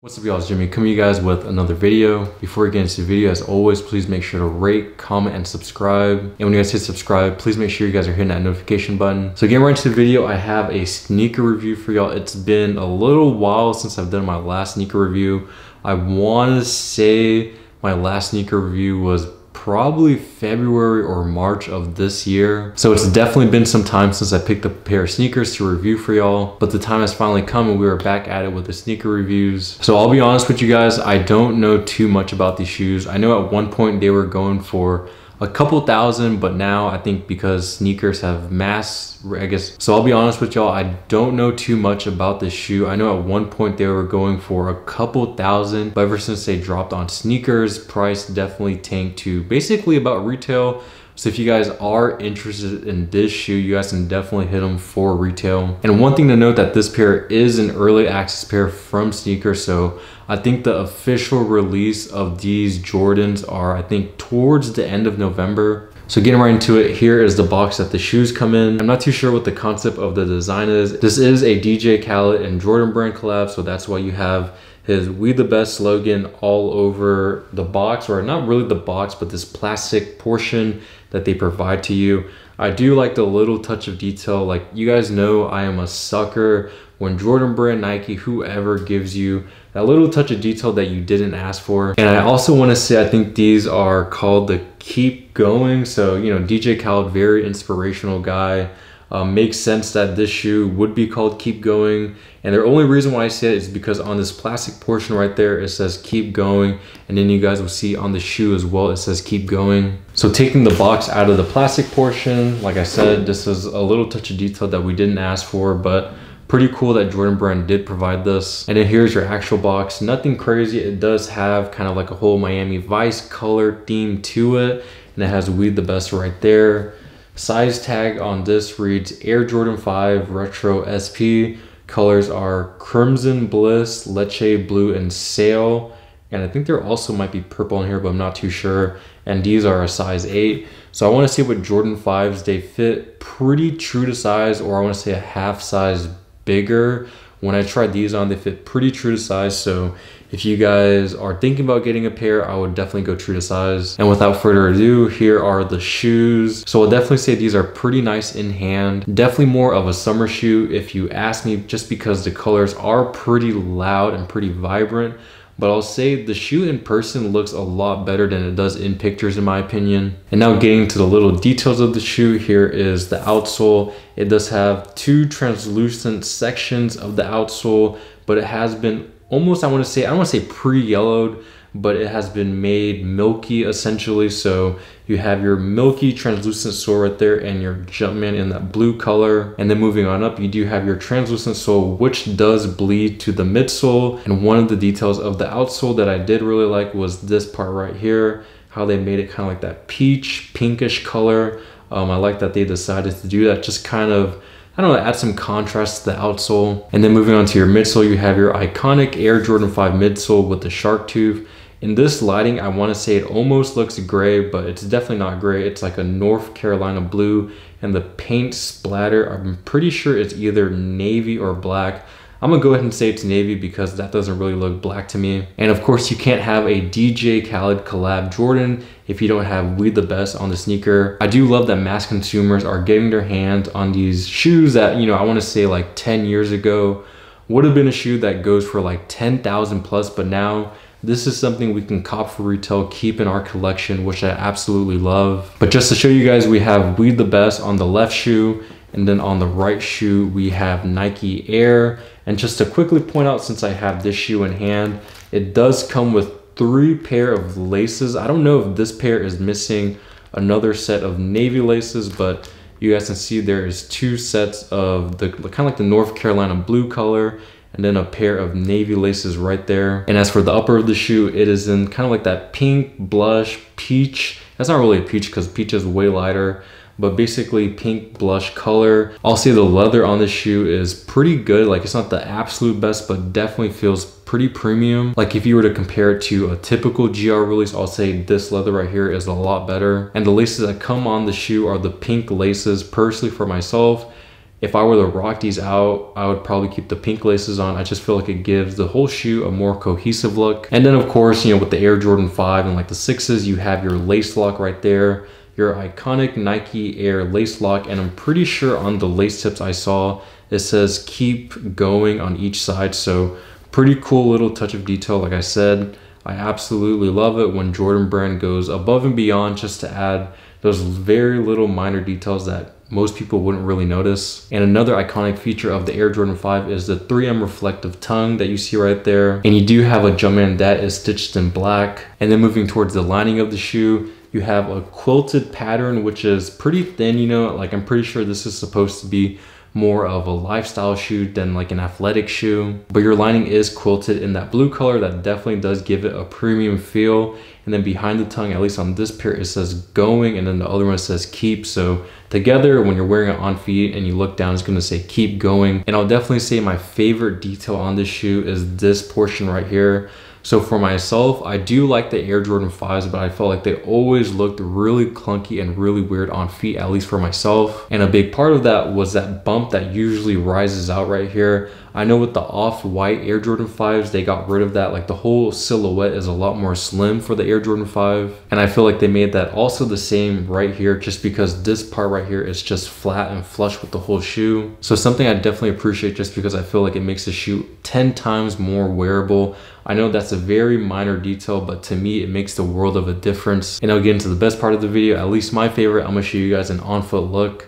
What's up y'all, it's Jimmy coming to you guys with another video. Before we get into the video, as always, please make sure to rate, comment, and subscribe. And when you guys hit subscribe, please make sure you guys are hitting that notification button. So getting right into the video, I have a sneaker review for y'all. It's been a little while since I've done my last sneaker review. I want to say my last sneaker review was probably February or March of this year. So it's definitely been some time since I picked up a pair of sneakers to review for y'all, but the time has finally come and we are back at it with the sneaker reviews. So I'll be honest with you guys, I don't know too much about these shoes. I know at one point they were going for a couple thousand, but now I think because sneakers have mass, I guess. So I'll be honest with y'all, I don't know too much about this shoe. I know at one point they were going for a couple thousand, but ever since they dropped on sneakers, price definitely tanked to basically about retail. So if you guys are interested in this shoe, you guys can definitely hit them for retail. And one thing to note that this pair is an early access pair from sneakers. So I think the official release of these Jordans are, I think, towards the end of November. So getting right into it, here is the box that the shoes come in. I'm not too sure what the concept of the design is. This is a DJ Khalid and Jordan brand collab, so that's why you have his "We the Best" slogan all over the box, or not really the box, but this plastic portion that they provide to you. I do like the little touch of detail. Like, you guys know I am a sucker when Jordan brand, Nike, whoever gives you that little touch of detail that you didn't ask for. And I also want to say, I think these are called the Keep Going. So, you know, DJ Khaled, very inspirational guy. Makes sense that this shoe would be called Keep Going. And the only reason why I say it is because on this plastic portion right there, it says Keep Going. And then you guys will see on the shoe as well, it says Keep Going. So taking the box out of the plastic portion, like I said, this is a little touch of detail that we didn't ask for, but pretty cool that Jordan brand did provide this. And then here's your actual box. Nothing crazy. It does have kind of like a whole Miami Vice color theme to it. And it has "We the Best" right there. Size tag on this reads Air Jordan 5 Retro SP. Colors are Crimson Bliss, Leche Blue, and Sail. And I think there also might be purple in here, but I'm not too sure. And these are a size 8. So I want to see what Jordan 5s, they fit pretty true to size, or I want to say a half size bigger. When I tried these on, they fit pretty true to size. So if you guys are thinking about getting a pair, I would definitely go true to size. And without further ado, here are the shoes. So I'll definitely say these are pretty nice in hand. Definitely more of a summer shoe if you ask me, just because the colors are pretty loud and pretty vibrant. But I'll say the shoe in person looks a lot better than it does in pictures, in my opinion. And now getting to the little details of the shoe, here is the outsole. It does have two translucent sections of the outsole, but it has been almost, I don't want to say pre-yellowed, but it has been made milky essentially. So you have your milky translucent sole right there and your Jumpman in that blue color. And then moving on up, you do have your translucent sole, which does bleed to the midsole. And one of the details of the outsole that I did really like was this part right here, how they made it kind of like that peach pinkish color. I like that they decided to do that, just kind of, I don't know, add some contrast to the outsole. And then moving on to your midsole, you have your iconic Air Jordan 5 midsole with the shark tooth. In this lighting, I want to say it almost looks gray, but it's definitely not gray. It's like a North Carolina blue, and the paint splatter, I'm pretty sure it's either navy or black. I'm gonna go ahead and say it's navy because that doesn't really look black to me. And of course, you can't have a DJ Khaled collab Jordan if you don't have "We the Best" on the sneaker. I do love that mass consumers are getting their hands on these shoes that, you know, I want to say like 10 years ago would have been a shoe that goes for like 10,000 plus, but now this is something we can cop for retail, keep in our collection, which I absolutely love. But just to show you guys, we have "We the Best" on the left shoe, and then on the right shoe, we have Nike Air. And just to quickly point out, since I have this shoe in hand, it does come with 3 pair of laces. I don't know if this pair is missing another set of navy laces, but you guys can see there is 2 sets of the kind of like the North Carolina blue color, and then a pair of navy laces right there. And as for the upper of the shoe, it is in kind of like that pink, blush, peach. That's not really a peach because peach is way lighter, but basically pink blush color. I'll say the leather on this shoe is pretty good. Like, it's not the absolute best, but definitely feels pretty premium. Like, if you were to compare it to a typical GR release, I'll say this leather right here is a lot better. And the laces that come on the shoe are the pink laces. Personally, for myself, If I were to rock these out, I would probably keep the pink laces on. I just feel like it gives the whole shoe a more cohesive look. And then of course, you know, with the Air Jordan 5 and like the 6s, you have your lace lock right there, your iconic Nike Air lace lock. And I'm pretty sure on the lace tips I saw, it says keep going on each side. So pretty cool little touch of detail. Like I said, I absolutely love it when Jordan Brand goes above and beyond just to add those very little minor details that most people wouldn't really notice. And another iconic feature of the Air Jordan 5 is the 3M reflective tongue that you see right there. And you do have a Jumpman that is stitched in black. And then moving towards the lining of the shoe, you have a quilted pattern, which is pretty thin, you know, like I'm pretty sure this is supposed to be more of a lifestyle shoe than like an athletic shoe, but your lining is quilted in that blue color. That definitely does give it a premium feel. And then behind the tongue, at least on this pair, it says going, and then the other one says keep. So together, when you're wearing it on feet and you look down, it's going to say keep going. And I'll definitely say my favorite detail on this shoe is this portion right here. So for myself, I do like the Air Jordan 5s, but I felt like they always looked really clunky and really weird on feet, at least for myself. And a big part of that was that bump that usually rises out right here. I know with the off-white Air Jordan 5s, they got rid of that. Like the whole silhouette is a lot more slim for the Air Jordan 5. And I feel like they made that also the same right here, just because this part right here is just flat and flush with the whole shoe. So something I definitely appreciate, just because I feel like it makes the shoe 10 times more wearable. I know that's a very minor detail, but to me, it makes the world of a difference. And I'll get into the best part of the video, at least my favorite. I'm gonna show you guys an on-foot look.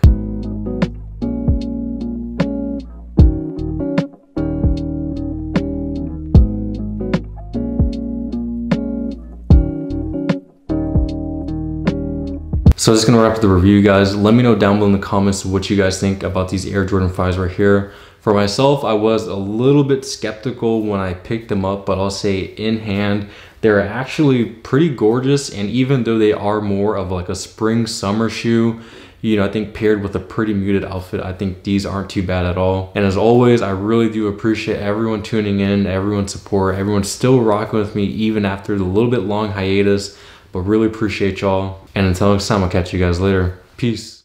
So that's gonna wrap up the review, guys. Let me know down below in the comments what you guys think about these Air Jordan 5s right here. For myself, I was a little bit skeptical when I picked them up, but I'll say in hand, they're actually pretty gorgeous. And even though they are more of like a spring summer shoe, you know, I think paired with a pretty muted outfit, I think these aren't too bad at all. And as always, I really do appreciate everyone tuning in, everyone's support, everyone's still rocking with me even after the little bit long hiatus, but really appreciate y'all. And until next time, I'll catch you guys later. Peace.